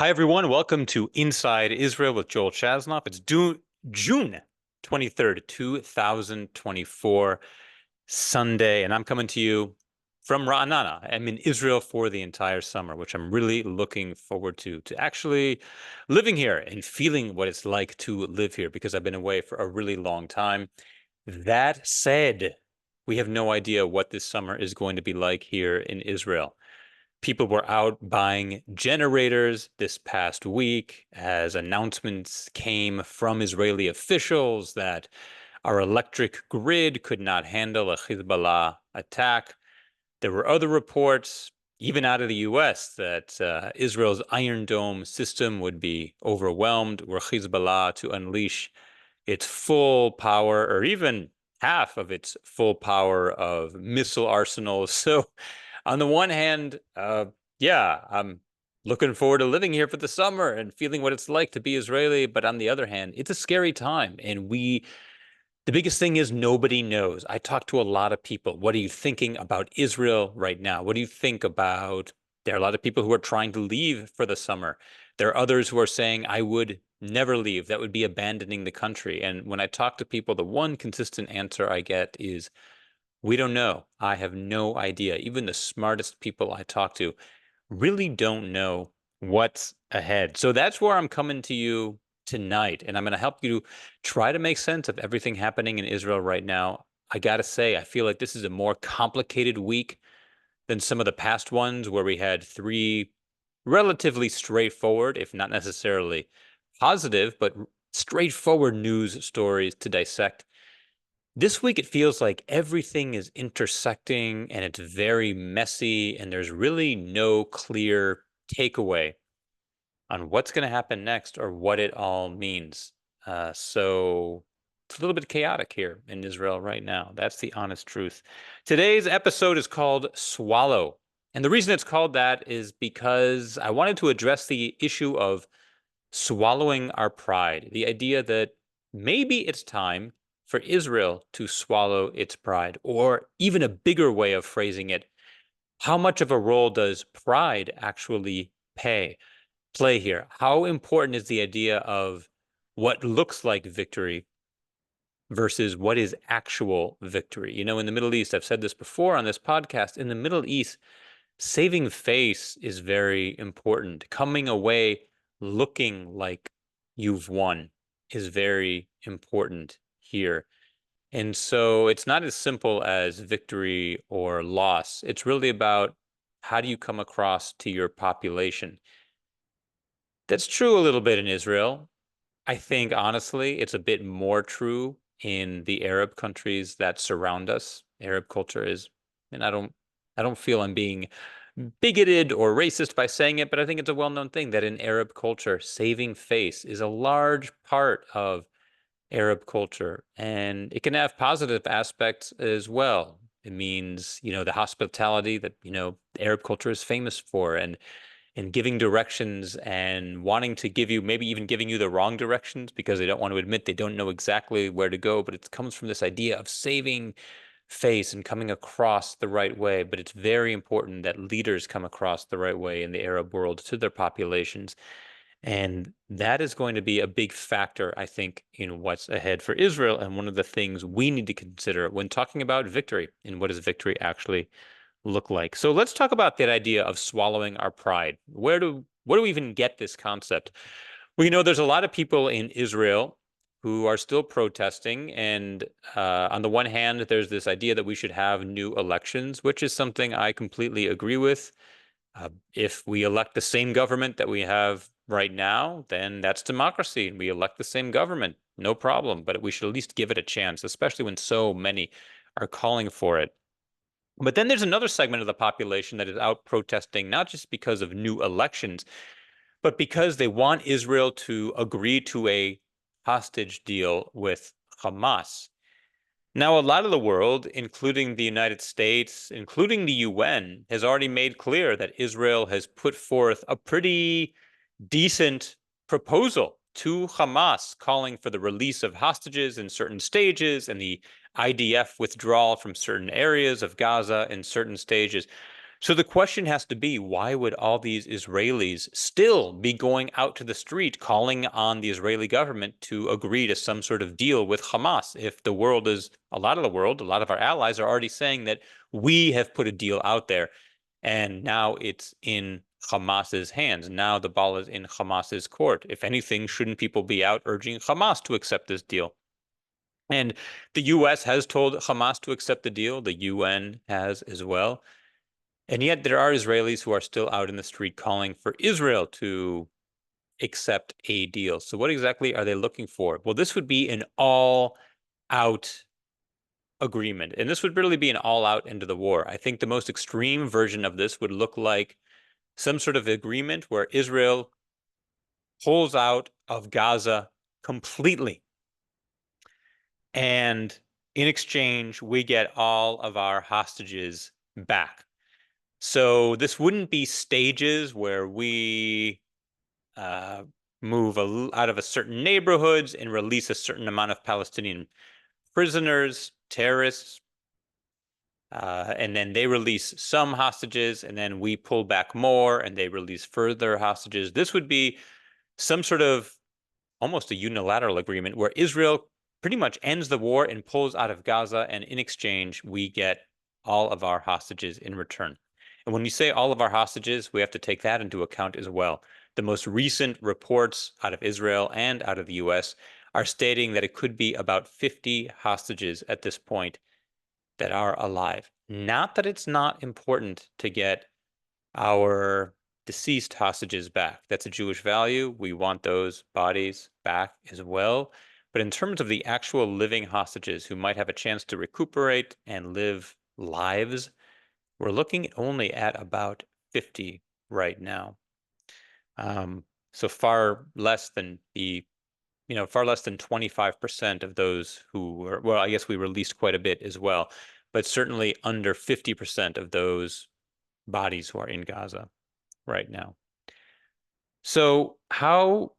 Hi, everyone. Welcome to Inside Israel with Joel Chasnoff. It's June 23rd, 2024, Sunday, and I'm coming to you from Ra'anana. I'm in Israel for the entire summer, which I'm really looking forward to actually living here and feeling what it's like to live here because I've been away for a really long time. That said, we have no idea what this summer is going to be like here in Israel. People were out buying generators this past week as announcements came from Israeli officials that our electric grid could not handle a Hezbollah attack. There were other reports, even out of the US, that Israel's Iron Dome system would be overwhelmed were Hezbollah to unleash its full power or even half of its full power of missile arsenals. So on the one hand, yeah, I'm looking forward to living here for the summer and feeling what it's like to be Israeli. But on the other hand, it's a scary time. The biggest thing is nobody knows. I talk to a lot of people. What are you thinking about Israel right now? What do you think about? There are a lot of people who are trying to leave for the summer. There are others who are saying, I would never leave. That would be abandoning the country. And when I talk to people, the one consistent answer I get is, we don't know. I have no idea. Even the smartest people I talk to really don't know what's ahead. So that's where I'm coming to you tonight. And I'm going to help you try to make sense of everything happening in Israel right now. I got to say, I feel like this is a more complicated week than some of the past ones where we had three relatively straightforward, if not necessarily positive, but straightforward news stories to dissect. This week, it feels like everything is intersecting and it's very messy, and there's really no clear takeaway on what's going to happen next or what it all means. So it's a little bit chaotic here in Israel right now. That's the honest truth. Today's episode is called Swallow. And the reason it's called that is because I wanted to address the issue of swallowing our pride, the idea that maybe it's time for Israel to swallow its pride, or even a bigger way of phrasing it, how much of a role does pride actually play here? How important is the idea of what looks like victory versus what is actual victory? You know, in the Middle East, I've said this before on this podcast, in the Middle East, saving face is very important. Coming away looking like you've won is very important here. And so it's not as simple as victory or loss. It's really about how do you come across to your population. That's true a little bit in Israel. I think honestly, it's a bit more true in the Arab countries that surround us. Arab culture is, and I don't feel I'm being bigoted or racist by saying it, but I think it's a well-known thing that in Arab culture, saving face is a large part of Arab culture, and it can have positive aspects as well. It means, the hospitality that, Arab culture is famous for, and giving directions and wanting to give you, maybe even giving you the wrong directions because they don't want to admit they don't know exactly where to go. But it comes from this idea of saving face and coming across the right way. But it's very important that leaders come across the right way in the Arab world to their populations. And that is going to be a big factor, I think, in what's ahead for Israel. And one of the things we need to consider when talking about victory and what does victory actually look like. So let's talk about that idea of swallowing our pride. Where do we even get this concept? Well, there's a lot of people in Israel who are still protesting. And on the one hand, there's this idea that we should have new elections, which is something I completely agree with. If we elect the same government that we have right now, then that's democracy, and we elect the same government, no problem. But we should at least give it a chance, especially when so many are calling for it. But then there's another segment of the population that is out protesting, not just because of new elections, but because they want Israel to agree to a hostage deal with Hamas. Now, a lot of the world, including the United States, including the UN, has already made clear that Israel has put forth a pretty decent proposal to Hamas, calling for the release of hostages in certain stages and the IDF withdrawal from certain areas of Gaza in certain stages. So the question has to be, why would all these Israelis still be going out to the street calling on the Israeli government to agree to some sort of deal with Hamas if the world is, a lot of the world, a lot of our allies are already saying that we have put a deal out there and now it's in Hamas's hands. Now the ball is in Hamas's court. If anything, shouldn't people be out urging Hamas to accept this deal? And the U.S. has told Hamas to accept the deal. The UN has as well. And yet there are Israelis who are still out in the street calling for Israel to accept a deal. So what exactly are they looking for? Well, this would be an all-out agreement. And this would really be an all-out end of the war. I think the most extreme version of this would look like some sort of agreement where Israel pulls out of Gaza completely. And in exchange, we get all of our hostages back. So this wouldn't be stages where we move out of a certain neighborhoods and release a certain amount of Palestinian prisoners, terrorists, and then they release some hostages, and then we pull back more, and they release further hostages. This would be some sort of almost a unilateral agreement where Israel pretty much ends the war and pulls out of Gaza, and in exchange, we get all of our hostages in return. And when you say all of our hostages, we have to take that into account as well. The most recent reports out of Israel and out of the US are stating that it could be about 50 hostages at this point that are alive. Not that it's not important to get our deceased hostages back. That's a Jewish value. We want those bodies back as well. But in terms of the actual living hostages who might have a chance to recuperate and live lives, we're looking only at about 50 right now. So far less than 25% of those who were, well, I guess we released quite a bit as well, but certainly under 50% of those bodies who are in Gaza right now. So how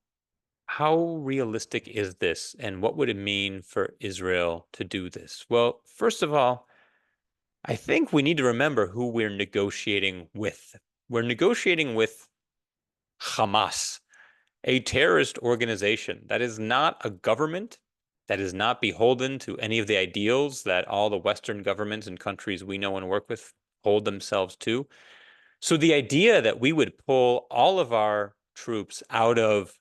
realistic is this, and what would it mean for Israel to do this? Well, first of all, I think we need to remember who we're negotiating with. We're negotiating with Hamas, a terrorist organization that is not a government, that is not beholden to any of the ideals that all the Western governments and countries we know and work with hold themselves to. So the idea that we would pull all of our troops out of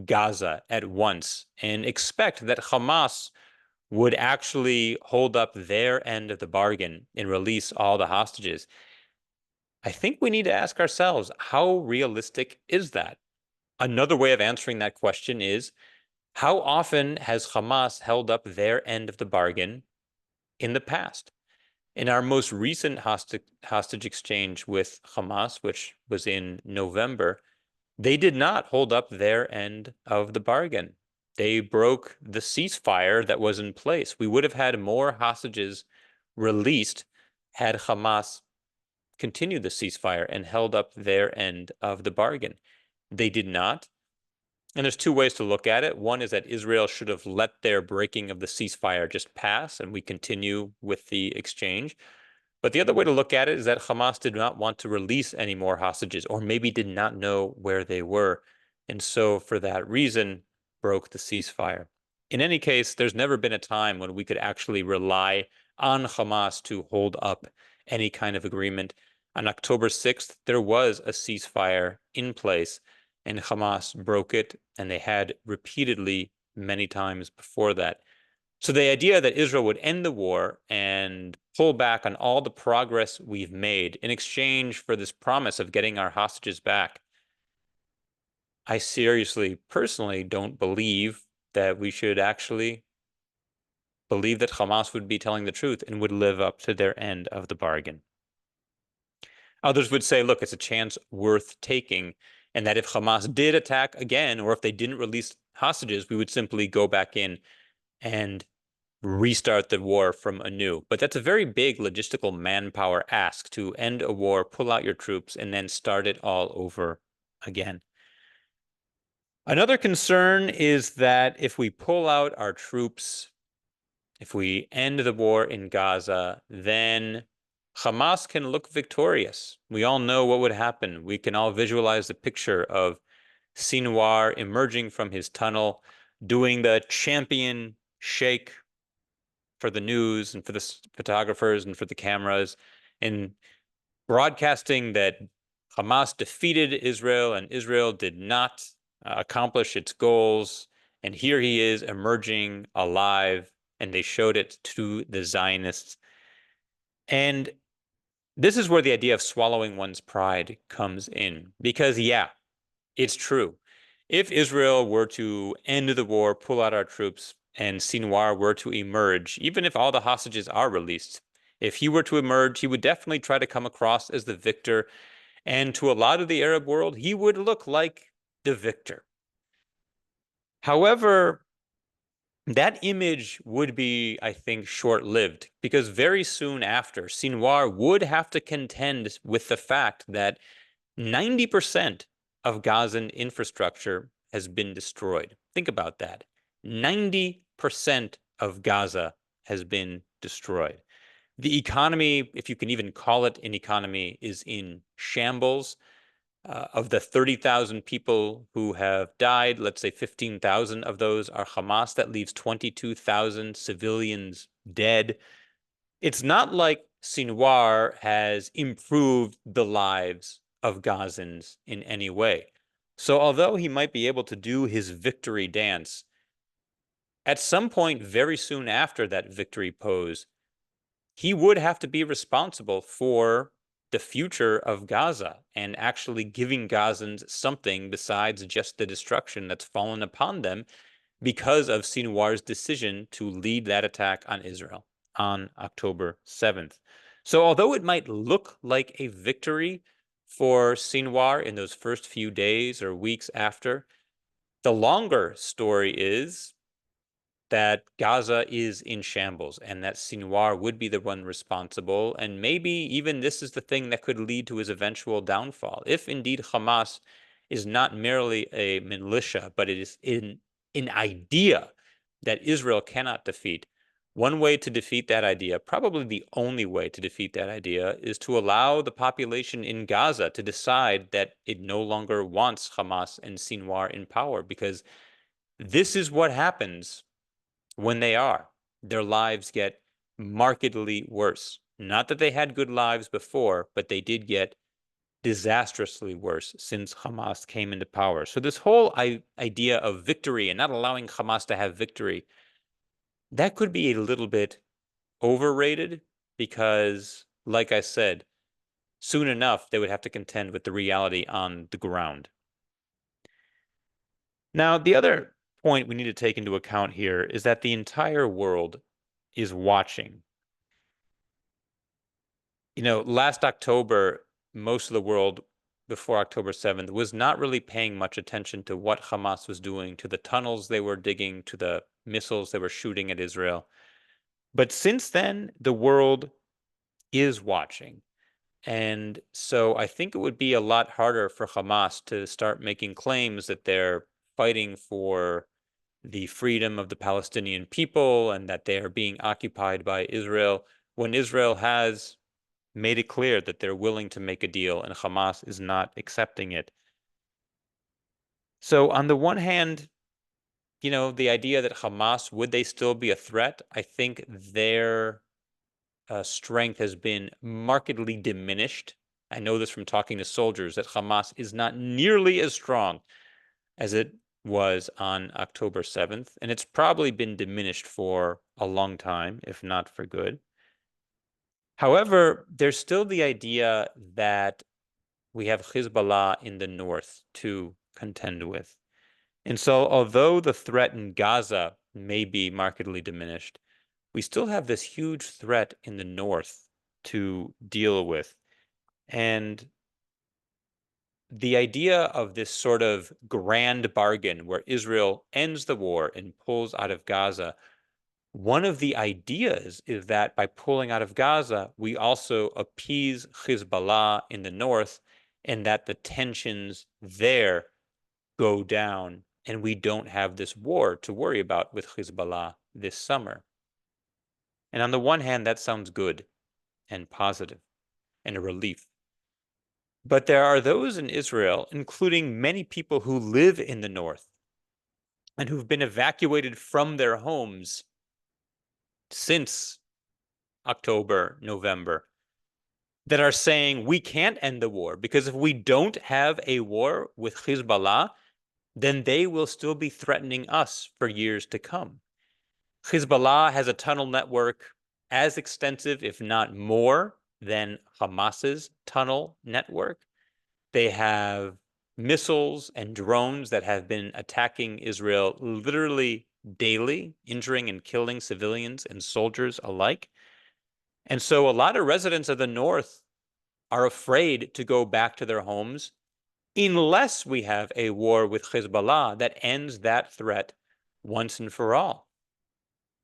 Gaza at once and expect that Hamas would actually hold up their end of the bargain and release all the hostages, I think we need to ask ourselves, how realistic is that? Another way of answering that question is, how often has Hamas held up their end of the bargain in the past? In our most recent hostage exchange with Hamas, which was in November, they did not hold up their end of the bargain. They broke the ceasefire that was in place. We would have had more hostages released had Hamas continued the ceasefire and held up their end of the bargain. They did not. And there's two ways to look at it. One is that Israel should have let their breaking of the ceasefire just pass and we continue with the exchange. But the other way to look at it is that Hamas did not want to release any more hostages, or maybe did not know where they were. And so for that reason, broke the ceasefire. In any case, there's never been a time when we could actually rely on Hamas to hold up any kind of agreement. On October 6th, there was a ceasefire in place, and Hamas broke it, and they had repeatedly many times before that. So the idea that Israel would end the war and pull back on all the progress we've made in exchange for this promise of getting our hostages back, I seriously, personally don't believe that we should actually believe that Hamas would be telling the truth and would live up to their end of the bargain. Others would say, look, it's a chance worth taking, and that if Hamas did attack again, or if they didn't release hostages, we would simply go back in and restart the war from anew. But that's a very big logistical manpower ask to end a war, pull out your troops, and then start it all over again. Another concern is that if we pull out our troops, if we end the war in Gaza, then Hamas can look victorious. We all know what would happen. We can all visualize the picture of Sinwar emerging from his tunnel, doing the champion shake for the news and for the photographers and for the cameras, and broadcasting that Hamas defeated Israel and Israel did not accomplish its goals. And here he is emerging alive, and they showed it to the Zionists. And this is where the idea of swallowing one's pride comes in. Because, yeah, it's true. If Israel were to end the war, pull out our troops, and Sinwar were to emerge, even if all the hostages are released, if he were to emerge, he would definitely try to come across as the victor. And to a lot of the Arab world, he would look like the victor. However, that image would be, I think, short-lived, because very soon after, Sinwar would have to contend with the fact that 90% of Gazan infrastructure has been destroyed. Think about that. 90% of Gaza has been destroyed. The economy, if you can even call it an economy, is in shambles. Of the 30,000 people who have died, let's say 15,000 of those are Hamas. That leaves 22,000 civilians dead. It's not like Sinwar has improved the lives of Gazans in any way. So although he might be able to do his victory dance, at some point very soon after that victory pose, he would have to be responsible for the future of Gaza and actually giving Gazans something besides just the destruction that's fallen upon them because of Sinwar's decision to lead that attack on Israel on October 7th. So although it might look like a victory for Sinwar in those first few days or weeks after, the longer story is that Gaza is in shambles and that Sinwar would be the one responsible. And maybe even this is the thing that could lead to his eventual downfall. If indeed Hamas is not merely a militia, but it is an idea that Israel cannot defeat, one way to defeat that idea, probably the only way to defeat that idea, is to allow the population in Gaza to decide that it no longer wants Hamas and Sinwar in power, because this is what happens when they are. Their lives get markedly worse. Not that they had good lives before, but they did get disastrously worse since Hamas came into power. So this whole idea of victory and not allowing Hamas to have victory, that could be a little bit overrated because, like I said, soon enough they would have to contend with the reality on the ground. Now, the other point we need to take into account here is that the entire world is watching. You know, last October, most of the world before October 7th was not really paying much attention to what Hamas was doing, to the tunnels they were digging, to the missiles they were shooting at Israel. But since then, the world is watching. And so I think it would be a lot harder for Hamas to start making claims that they're fighting for the freedom of the Palestinian people and that they are being occupied by Israel when Israel has made it clear that they're willing to make a deal and Hamas is not accepting it. So on the one hand, you know, the idea that Hamas, would they still be a threat? I think their strength has been markedly diminished. I know this from talking to soldiers that Hamas is not nearly as strong as it was on October 7th, and it's probably been diminished for a long time, if not for good. However, there's still the idea that we have Hezbollah in the north to contend with. And so, although the threat in Gaza may be markedly diminished, we still have this huge threat in the north to deal with. And the idea of this sort of grand bargain where Israel ends the war and pulls out of Gaza, one of the ideas is that by pulling out of Gaza, we also appease Hezbollah in the north and that the tensions there go down and we don't have this war to worry about with Hezbollah this summer. And on the one hand, that sounds good and positive. and a relief. But there are those in Israel, including many people who live in the north and who've been evacuated from their homes since October, November, that are saying we can't end the war because if we don't have a war with Hezbollah, then they will still be threatening us for years to come. Hezbollah has a tunnel network as extensive, if not more, than Hamas's tunnel network. They have missiles and drones that have been attacking Israel literally daily, injuring and killing civilians and soldiers alike. And so a lot of residents of the north are afraid to go back to their homes unless we have a war with Hezbollah that ends that threat once and for all.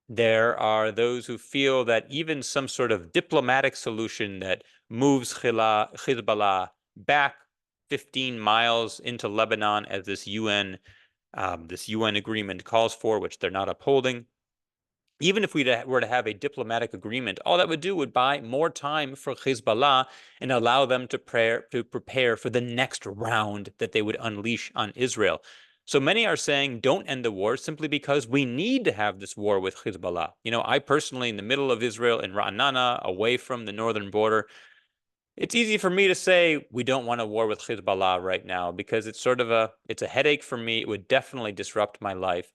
There are those who feel that even some sort of diplomatic solution that moves Hezbollah back 15 miles into Lebanon, as this UN agreement calls for, which they're not upholding. Even if we were to have a diplomatic agreement, all that would do would buy more time for Hezbollah and allow them to prepare for the next round that they would unleash on Israel. So many are saying don't end the war simply because we need to have this war with Hezbollah. You know, I personally, in the middle of Israel, in Ra'anana, away from the northern border, it's easy for me to say we don't want a war with Hezbollah right now because it's a headache for me. It would definitely disrupt my life,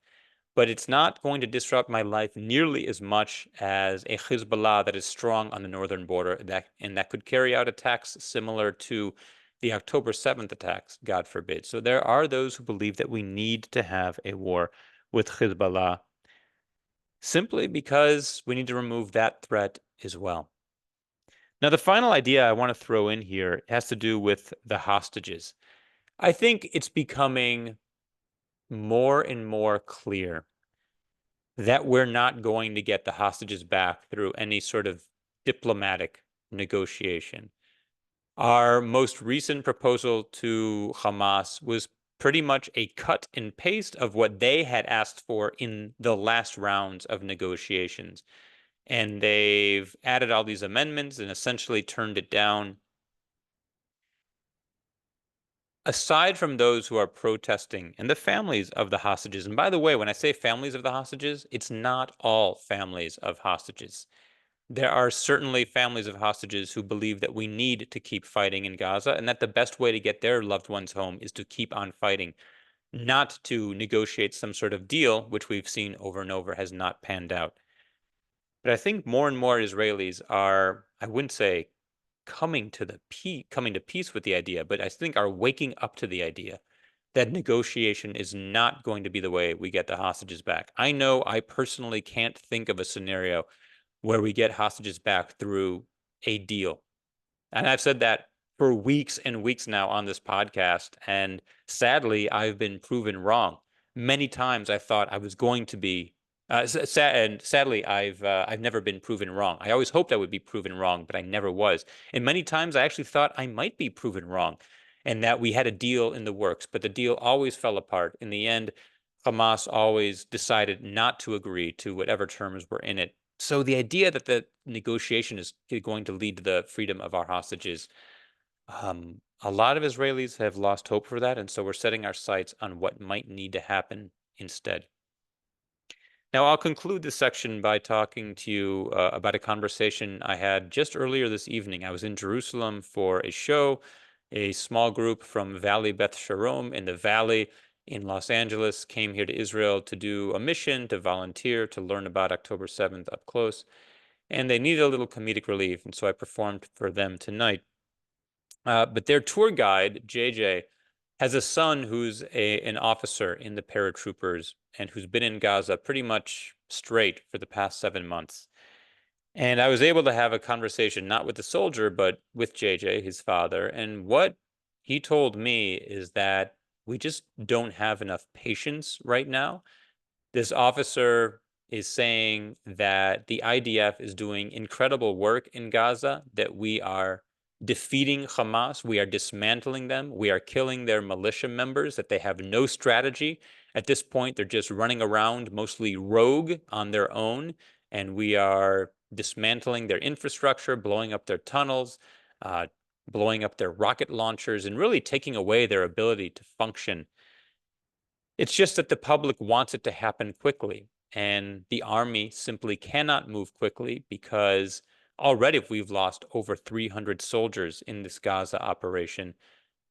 but it's not going to disrupt my life nearly as much as a Hezbollah that is strong on the northern border and that could carry out attacks similar to the October 7th attacks, God forbid. So there are those who believe that we need to have a war with Hezbollah simply because we need to remove that threat as well. Now, the final idea I want to throw in here has to do with the hostages. I think it's becoming more and more clear that we're not going to get the hostages back through any sort of diplomatic negotiation. Our most recent proposal to Hamas was pretty much a cut and paste of what they had asked for in the last rounds of negotiations. And they've added all these amendments and essentially turned it down. Aside from those who are protesting and the families of the hostages, and by the way, when I say families of the hostages, it's not all families of hostages. There are certainly families of hostages who believe that we need to keep fighting in Gaza and that the best way to get their loved ones home is to keep on fighting, not to negotiate some sort of deal, which we've seen over and over has not panned out. But I think more and more Israelis are, I wouldn't say coming to peace with the idea, but I think are waking up to the idea that negotiation is not going to be the way we get the hostages back. I know I personally can't think of a scenario where we get hostages back through a deal. And I've said that for weeks and weeks now on this podcast, and sadly, I've been proven wrong. Many times I thought I was going to be and sadly, I've never been proven wrong. I always hoped I would be proven wrong, but I never was. And many times I actually thought I might be proven wrong, and that we had a deal in the works, but the deal always fell apart. In the end, Hamas always decided not to agree to whatever terms were in it. So the idea that the negotiation is going to lead to the freedom of our hostages, a lot of Israelis have lost hope for that, and so we're setting our sights on what might need to happen instead. Now, I'll conclude this section by talking to you about a conversation I had just earlier this evening. I was in Jerusalem for a show. A small group from Valley Beth Sharom in the Valley in Los Angeles came here to Israel to do a mission, to volunteer, to learn about October 7th up close. And they needed a little comedic relief, and so I performed for them tonight. But their tour guide, JJ, has a son who's an officer in the paratroopers and who's been in Gaza pretty much straight for the past 7 months. And I was able to have a conversation, not with the soldier, but with JJ, his father. And what he told me is that we just don't have enough patience right now. This officer is saying that the IDF is doing incredible work in Gaza, that we are defeating Hamas, we are dismantling them, we are killing their militia members, that they have no strategy. At this point, they're just running around, mostly rogue on their own, and we are dismantling their infrastructure, blowing up their tunnels. blowing up their rocket launchers and really taking away their ability to function. It's just that the public wants it to happen quickly, and the army simply cannot move quickly because already we've lost over 300 soldiers in this Gaza operation.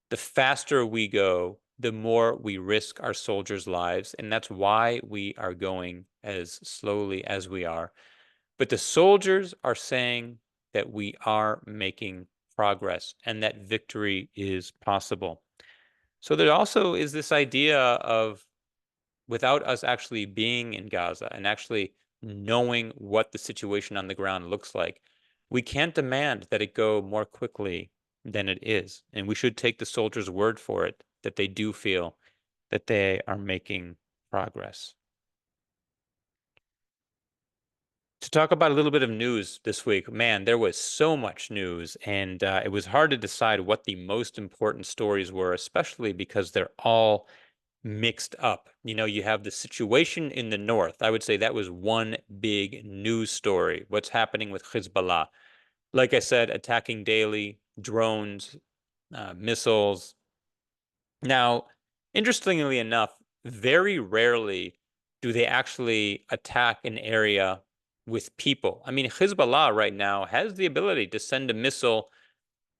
The faster we go, the more we risk our soldiers' lives, and that's why we are going as slowly as we are. But the soldiers are saying that we are making progress and that victory is possible. So there also is this idea of, without us actually being in Gaza and actually knowing what the situation on the ground looks like, we can't demand that it go more quickly than it is. And we should take the soldiers' word for it, that they do feel that they are making progress. To talk about a little bit of news this week, man, there was so much news, and it was hard to decide what the most important stories were, especially because they're all mixed up. You know, you have the situation in the north. I would say that was one big news story. What's happening with Hezbollah? Like I said, attacking daily, drones, missiles. Now, interestingly enough, very rarely do they actually attack an area with people. I mean, Hezbollah right now has the ability to send a missile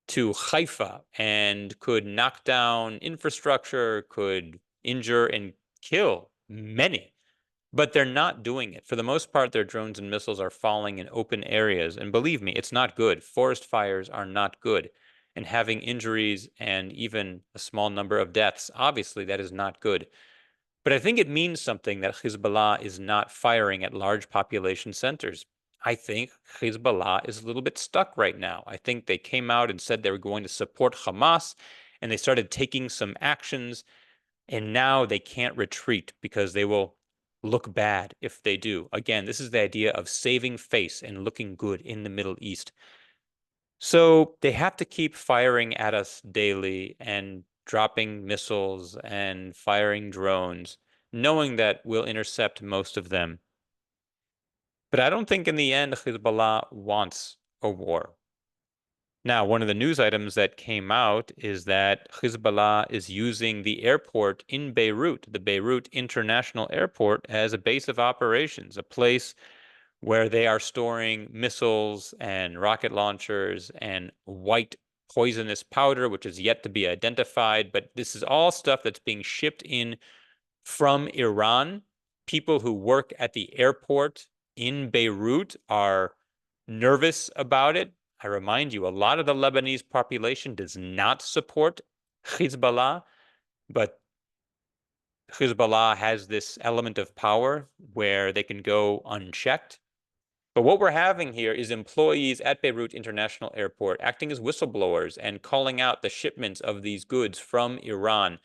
to Haifa and could knock down infrastructure, could injure and kill many, but they're not doing it. For the most part, their drones and missiles are falling in open areas. And believe me, it's not good. Forest fires are not good. And having injuries and even a small number of deaths, obviously, that is not good. But I think it means something that Hezbollah is not firing at large population centers. I think Hezbollah is a little bit stuck right now. I think they came out and said they were going to support Hamas, and they started taking some actions, and now they can't retreat because they will look bad if they do. Again, this is the idea of saving face and looking good in the Middle East. So they have to keep firing at us daily and dropping missiles and firing drones, knowing that we'll intercept most of them. But I don't think in the end Hezbollah wants a war. Now, one of the news items that came out is that Hezbollah is using the airport in Beirut, the Beirut International Airport, as a base of operations, a place where they are storing missiles and rocket launchers and white poisonous powder, which is yet to be identified. But this is all stuff that's being shipped in from Iran. People who work at the airport in Beirut are nervous about it. I remind you, a lot of the Lebanese population does not support Hezbollah, but Hezbollah has this element of power where they can go unchecked. But what we're having here is employees at Beirut International Airport acting as whistleblowers and calling out the shipments of these goods from Iran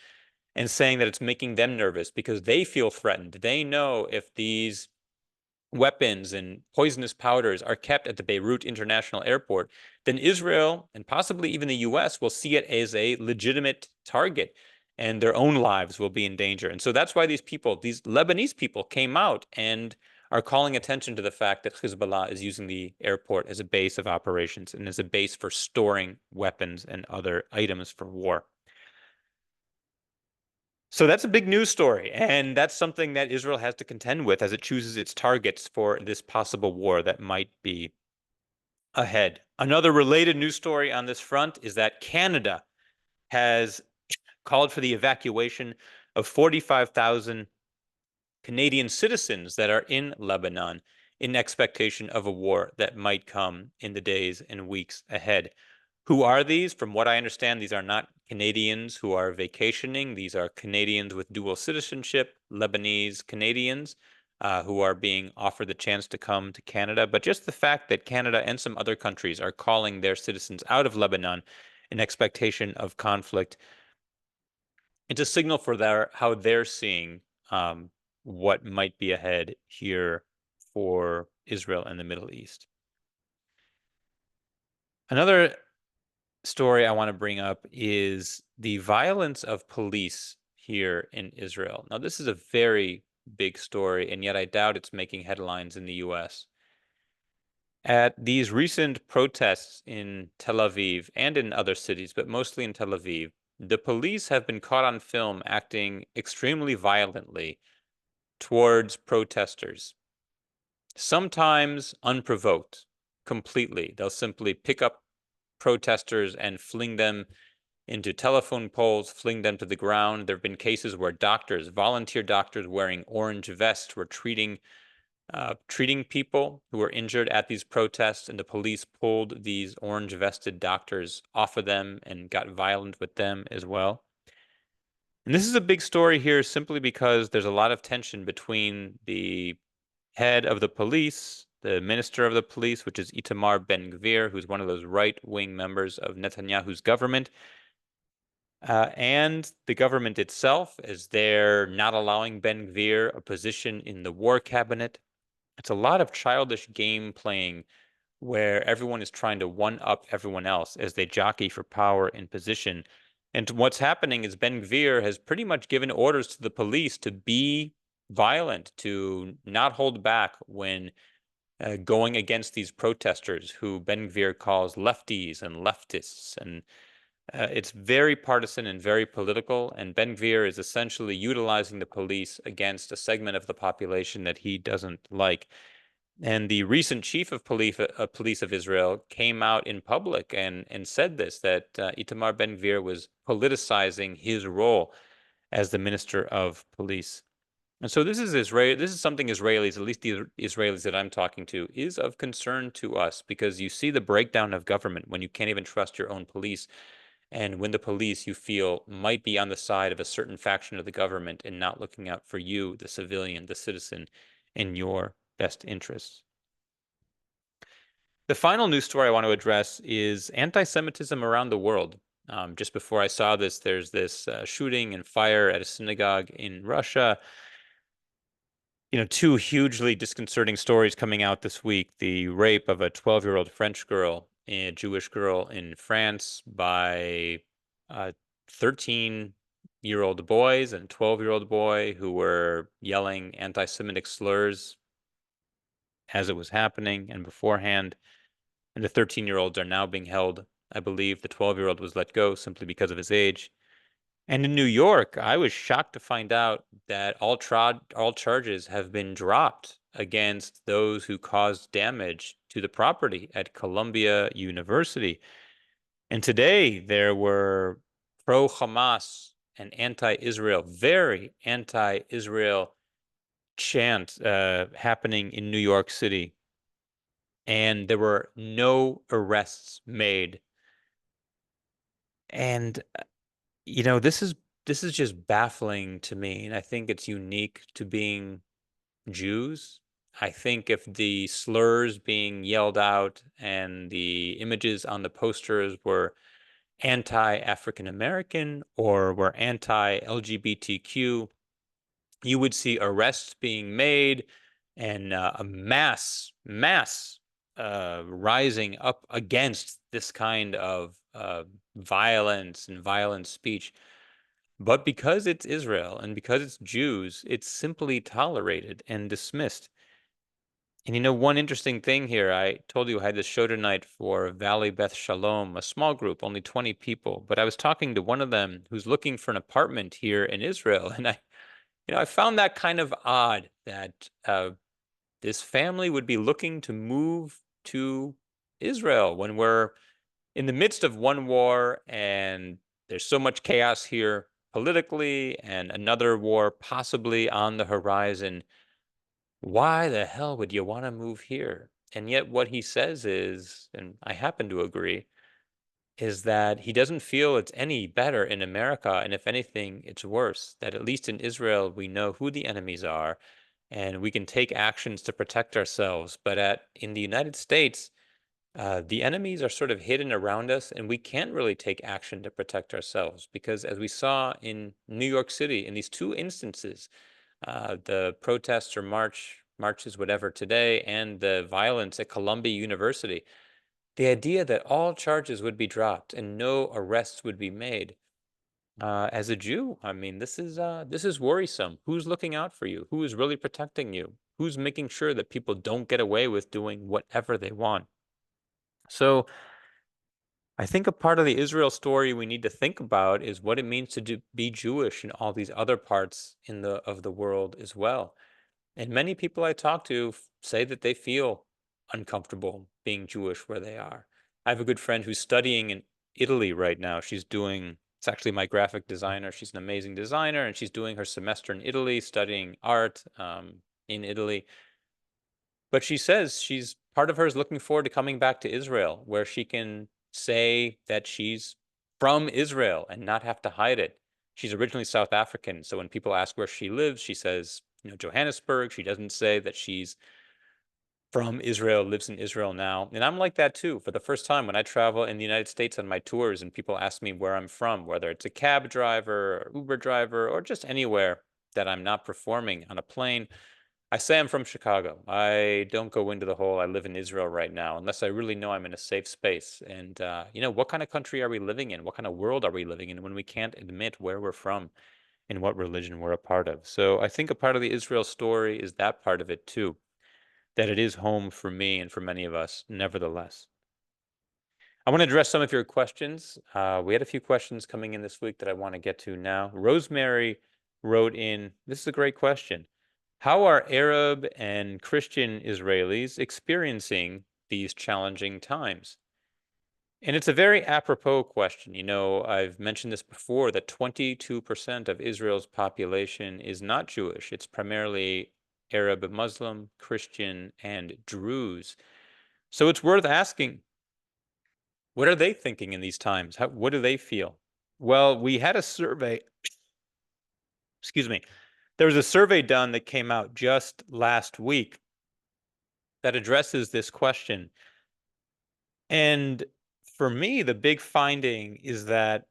and saying that it's making them nervous because they feel threatened. They know if these weapons and poisonous powders are kept at the Beirut International Airport, then Israel and possibly even the US will see it as a legitimate target and their own lives will be in danger. And so that's why these people, these Lebanese people, came out and are calling attention to the fact that Hezbollah is using the airport as a base of operations and as a base for storing weapons and other items for war. So that's a big news story, and that's something that Israel has to contend with as it chooses its targets for this possible war that might be ahead. Another related news story on this front is that Canada has called for the evacuation of 45,000 Canadian citizens that are in Lebanon in expectation of a war that might come in the days and weeks ahead. Who are these? From what I understand, these are not Canadians who are vacationing. These are Canadians with dual citizenship, Lebanese Canadians, who are being offered the chance to come to Canada. But just the fact that Canada and some other countries are calling their citizens out of Lebanon in expectation of conflict, it's a signal for how they're seeing what might be ahead here for Israel and the Middle East. Another story I want to bring up is the violence of police here in Israel. Now, this is a very big story, and yet I doubt it's making headlines in the US. At these recent protests in Tel Aviv and in other cities, but mostly in Tel Aviv, the police have been caught on film acting extremely violently towards protesters, sometimes unprovoked, completely. They'll simply pick up protesters and fling them into telephone poles, fling them to the ground. There have been cases where doctors, volunteer doctors wearing orange vests, were treating people who were injured at these protests, and the police pulled these orange vested doctors off of them and got violent with them as well. And this is a big story here simply because there's a lot of tension between the head of the police, the minister of the police, which is Itamar Ben-Gvir, who's one of those right-wing members of Netanyahu's government, and the government itself, as they're not allowing Ben-Gvir a position in the war cabinet. It's a lot of childish game playing where everyone is trying to one-up everyone else as they jockey for power and position. And what's happening is Ben-Gvir has pretty much given orders to the police to be violent, to not hold back when going against these protesters who Ben-Gvir calls lefties and leftists. And it's very partisan and very political, and Ben-Gvir is essentially utilizing the police against a segment of the population that he doesn't like. And the recent chief of police of Israel came out in public and said this, that Itamar Ben-Gvir was politicizing his role as the minister of police. And so this is something Israelis, at least the Israelis that I'm talking to, is of concern to us, because you see the breakdown of government when you can't even trust your own police, and when the police, you feel, might be on the side of a certain faction of the government and not looking out for you, the civilian, the citizen, in your best interests. The final news story I want to address is anti-Semitism around the world. Just before I saw this, there's this shooting and fire at a synagogue in Russia. Two hugely disconcerting stories coming out this week. The rape of a 12-year-old French girl, a Jewish girl in France, by 13-year-old boys and 12-year-old boy who were yelling anti-Semitic slurs as it was happening and beforehand. And the 13-year-olds are now being held. I believe the 12-year-old was let go simply because of his age. And in New York, I was shocked to find out that all charges have been dropped against those who caused damage to the property at Columbia University. And today there were pro-Hamas and anti-Israel, very anti-Israel chant happening in New York City. And there were no arrests made. And this is just baffling to me, and I think it's unique to being Jews. I think if the slurs being yelled out and the images on the posters were anti-African American or were anti-LGBTQ, you would see arrests being made and a mass rising up against this kind of violence and violent speech. But because it's Israel and because it's Jews, it's simply tolerated and dismissed. And one interesting thing here, I told you I had this show tonight for Valley Beth Shalom, a small group, only 20 people. But I was talking to one of them who's looking for an apartment here in Israel, and I found that kind of odd that this family would be looking to move to Israel when we're in the midst of one war and there's so much chaos here politically and another war possibly on the horizon. Why the hell would you want to move here? And yet what he says is, and I happen to agree, is that he doesn't feel it's any better in America, and if anything, it's worse. That at least in Israel, we know who the enemies are, and we can take actions to protect ourselves. But in the United States, the enemies are sort of hidden around us, and we can't really take action to protect ourselves because, as we saw in New York City, in these two instances, the protests or marches, whatever, today, and the violence at Columbia University, the idea that all charges would be dropped and no arrests would be made. As a Jew, I mean, this is worrisome. Who's looking out for you? Who is really protecting you? Who's making sure that people don't get away with doing whatever they want? So I think a part of the Israel story we need to think about is what it means to be Jewish in all these other parts of the world as well. And many people I talk to say that they feel uncomfortable being Jewish where they are. I have a good friend who's studying in Italy right now. It's actually my graphic designer. She's an amazing designer, and she's doing her semester in Italy, studying art in Italy. But she says part of her is looking forward to coming back to Israel, where she can say that she's from Israel and not have to hide it. She's originally South African, so when people ask where she lives, she says, Johannesburg. She doesn't say that she's from Israel, lives in Israel now. And I'm like that too. For the first time, when I travel in the United States on my tours and people ask me where I'm from, whether it's a cab driver or Uber driver or just anywhere that I'm not performing on a plane, I say I'm from Chicago. I don't go into the whole I live in Israel right now unless I really know I'm in a safe space. And, what kind of country are we living in? What kind of world are we living in when we can't admit where we're from and what religion we're a part of? So I think a part of the Israel story is that part of it too, that it is home for me and for many of us, nevertheless. I want to address some of your questions. We had a few questions coming in this week that I want to get to now. Rosemary wrote in, this is a great question. How are Arab and Christian Israelis experiencing these challenging times? And it's a very apropos question. I've mentioned this before, that 22% of Israel's population is not Jewish. It's primarily Arab, Muslim, Christian, and Druze. So it's worth asking, what are they thinking in these times? What do they feel? Well, we had a survey, excuse me, there was a survey done that came out just last week that addresses this question. And for me, the big finding is that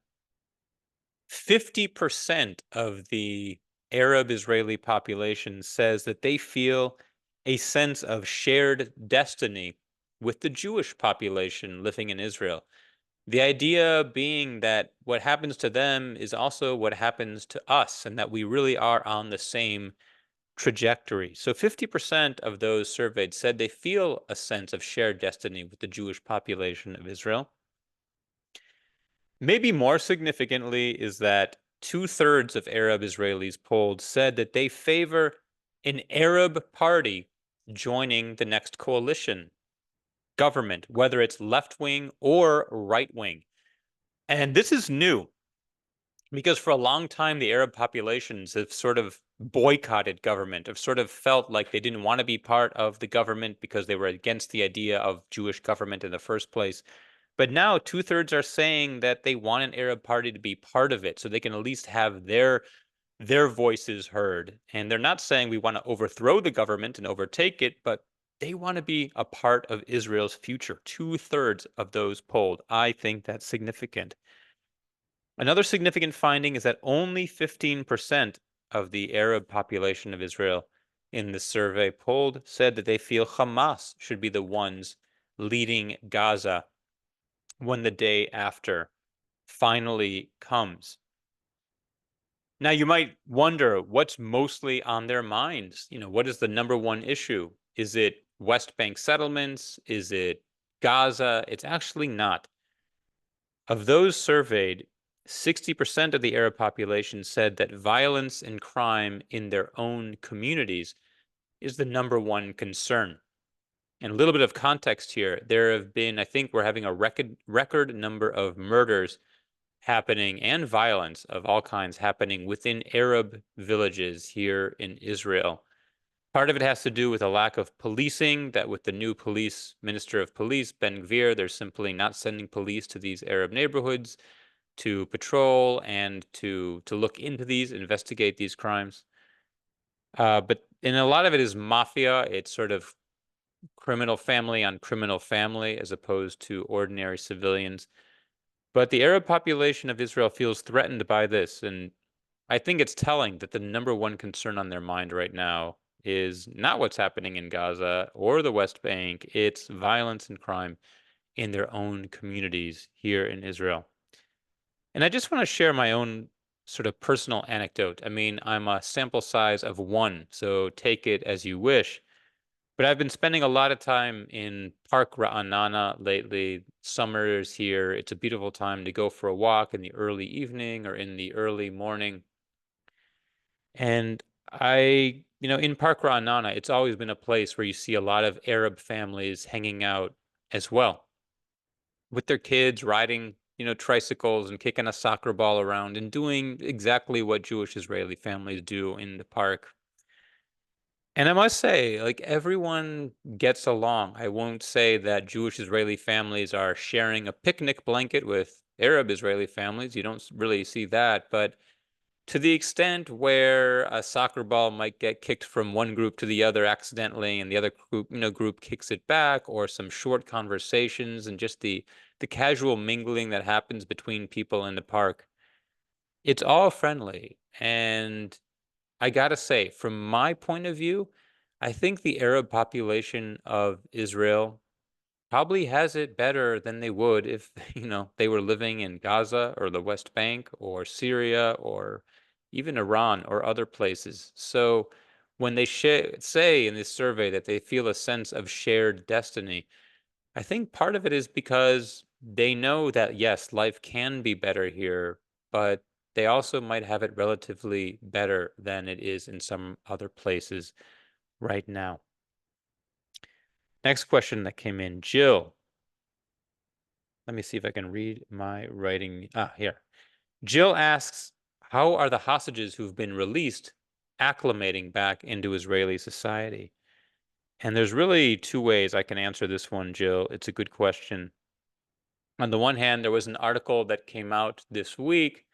50% of the Arab Israeli population says that they feel a sense of shared destiny with the Jewish population living in Israel. The idea being that what happens to them is also what happens to us, and that we really are on the same trajectory. So 50% of those surveyed said they feel a sense of shared destiny with the Jewish population of Israel. Maybe more significantly is that 2/3 of Arab Israelis polled said that they favor an Arab party joining the next coalition government, whether it's left wing or right wing. And this is new because for a long time, the Arab populations have sort of boycotted government, have sort of felt like they didn't want to be part of the government because they were against the idea of Jewish government in the first place. But now 2/3 are saying that they want an Arab party to be part of it so they can at least have their voices heard. And they're not saying we want to overthrow the government and overtake it, but they want to be a part of Israel's future. 2/3 of those polled. I think that's significant. Another significant finding is that only 15% of the Arab population of Israel in the survey polled said that they feel Hamas should be the ones leading Gaza when the day after finally comes. Now, you might wonder what's mostly on their minds. What is the number one issue? Is it West Bank settlements? Is it Gaza? It's actually not. Of those surveyed, 60% of the Arab population said that violence and crime in their own communities is the number one concern. And a little bit of context here, there have been, I think we're having a record number of murders happening and violence of all kinds happening within Arab villages here in Israel. Part of it has to do with a lack of policing, that with the new minister of police, Ben-Gvir, they're simply not sending police to these Arab neighborhoods to patrol and to look into these, investigate these crimes. And a lot of it is mafia. It's sort of criminal family on criminal family as opposed to ordinary civilians. But the Arab population of Israel feels threatened by this. And I think it's telling that the number one concern on their mind right now is not what's happening in Gaza or the West Bank. It's violence and crime in their own communities here in Israel. And I just want to share my own sort of personal anecdote. I mean, I'm a sample size of one, so take it as you wish. But I've been spending a lot of time in Park Ra'anana lately. Summers here. It's a beautiful time to go for a walk in the early evening or in the early morning. And in Park Ra'anana, it's always been a place where you see a lot of Arab families hanging out as well with their kids, riding, tricycles and kicking a soccer ball around and doing exactly what Jewish Israeli families do in the park. And I must say, like, everyone gets along. I won't say that Jewish Israeli families are sharing a picnic blanket with Arab Israeli families. You don't really see that. But to the extent where a soccer ball might get kicked from one group to the other accidentally, and the other group kicks it back, or some short conversations and just the casual mingling that happens between people in the park, it's all friendly. And I gotta say, from my point of view, I think the Arab population of Israel probably has it better than they would if, they were living in Gaza or the West Bank or Syria or even Iran or other places. So when they say in this survey that they feel a sense of shared destiny, I think part of it is because they know that, yes, life can be better here, but they also might have it relatively better than it is in some other places right now. Next question that came in, Jill. Let me see if I can read my writing. Here. Jill asks, how are the hostages who've been released acclimating back into Israeli society? And there's really two ways I can answer this one, Jill. It's a good question. On the one hand, there was an article that came out this week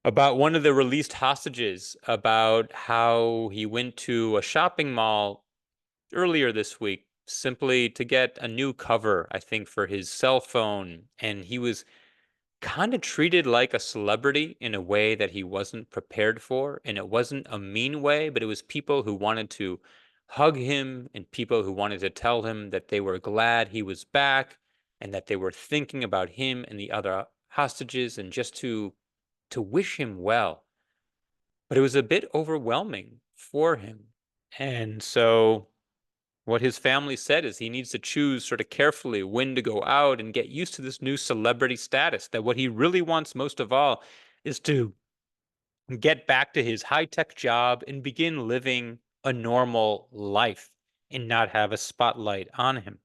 about one of the released hostages, about how he went to a shopping mall earlier this week simply to get a new cover, I think, for his cell phone. And he was kind of treated like a celebrity in a way that he wasn't prepared for. And it wasn't a mean way, but it was people who wanted to hug him and people who wanted to tell him that they were glad he was back and that they were thinking about him and the other hostages and just to wish him well. But it was a bit overwhelming for him. And so what his family said is he needs to choose sort of carefully when to go out and get used to this new celebrity status. That what he really wants most of all is to get back to his high-tech job and begin living a normal life and not have a spotlight on him.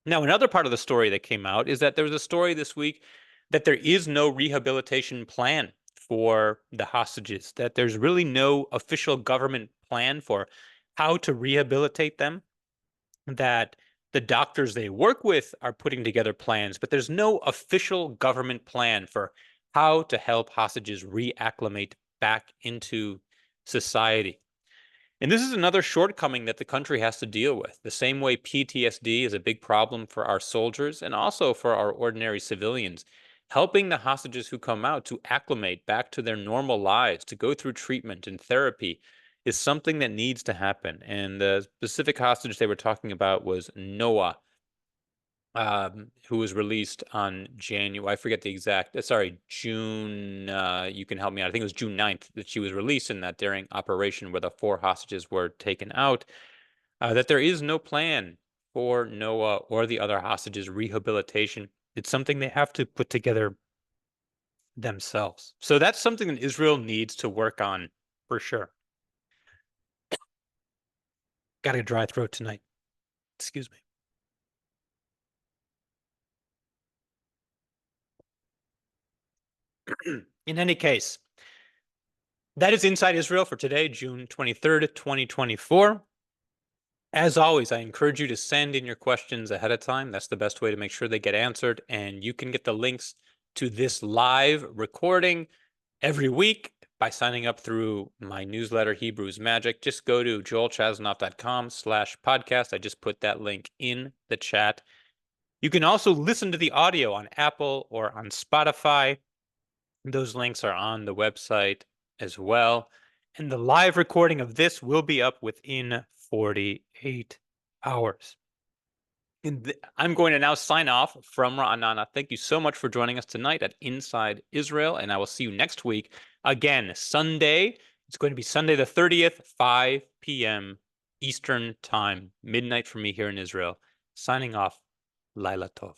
Now, another part of the story that came out is that there was a story this week that there is no rehabilitation plan for the hostages, that there's really no official government plan for how to rehabilitate them, that the doctors they work with are putting together plans, but there's no official government plan for how to help hostages reacclimate back into society. And this is another shortcoming that the country has to deal with. The same way PTSD is a big problem for our soldiers and also for our ordinary civilians. Helping the hostages who come out to acclimate back to their normal lives, to go through treatment and therapy, is something that needs to happen. And the specific hostage they were talking about was Noah, who was released on January, I forget the exact, sorry, June, you can help me out. I think it was June 9th that she was released in that daring operation where the 4 hostages were taken out, that there is no plan for Noah or the other hostages' rehabilitation. It's something they have to put together themselves. So that's something that Israel needs to work on for sure. Got a dry throat tonight. Excuse me. In any case, that is Inside Israel for today, June 23rd, 2024. As always, I encourage you to send in your questions ahead of time. That's the best way to make sure they get answered. And you can get the links to this live recording every week by signing up through my newsletter, Hebrews Magic. Just go to joelchasnoff.com/podcast. I just put that link in the chat. You can also listen to the audio on Apple or on Spotify. Those links are on the website as well. And the live recording of this will be up within 48 hours. I'm going to now sign off from Ra'anana. Thank you so much for joining us tonight at Inside Israel, and I will see you next week. Again, Sunday. It's going to be Sunday the 30th, 5 p.m. Eastern Time, midnight for me here in Israel. Signing off. Laila Tov.